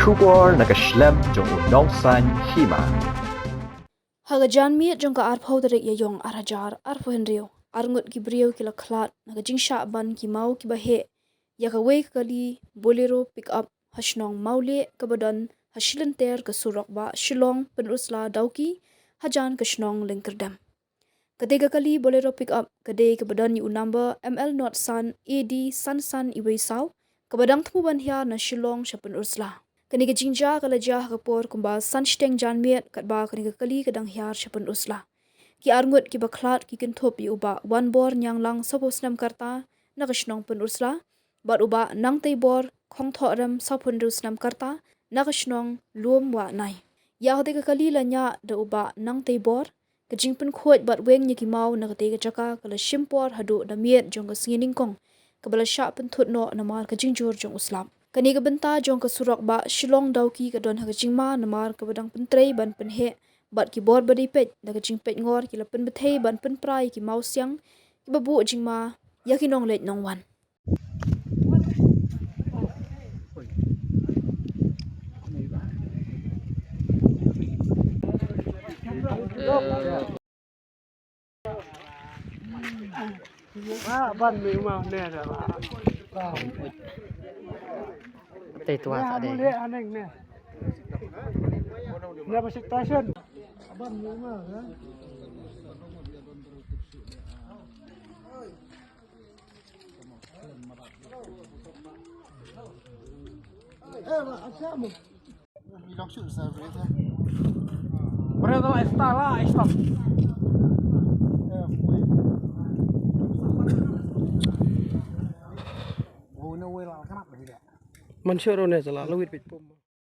Shubor nakaslem jong unongsan Hima. Hagajan mi jong ka arpau dari yong arajar arpo henrio arngut ki brio kila Khlad naga Jingshah ban ki mau ki bahe ya ka wei kali Bolero pick up hashnong maule kabadan hasilenter ke Surok ba Shillong Pynursla dauki hajan ke shnong lengkerdam. Ketiga kali Bolero pick up kedai kabadan yu number ML not san AD san iwei sau kabadang temu ban hia na Shillong Pynursla. Kani ke Jingshah kala jah kapor kumbal sansteng janmiet kat ba kani ke kali kadang hiar Pynursla. Ki arngut ki Khlad ki kintop yu uba wan bor nyang lang sapos nam karta na kashnong Pynursla bat uba nang tei bor khong thoram sapundus nam karta na kashnong luom wa nai. Ya hote ke kali la nya da uba nang tei bor ke jingpen khot bat weng nya ki mau na ke jaka kala shimpor hadu da miet jong ke singining kong kabala sha pentut no namar ke jingjur jong uslam. Kani ke benta jong ke Surok ba Shillong dauki ke don haga jingma namar ke badang pentrei ban penhe bat ki bor badi pet da ke jingpet ngor ki la pen bethei ban pen prai ki mau siang ki babu jingma yaki nong let nong wan. Ban mi mau nè rồi Tây tua nè ở đây. nè anh anh nè nè bác sĩ station ban mi mau hả là anh sao một đọc chữ sao vậy thế Bolero está lá está Mình sure rồi nè, là lâu ít bị bùng.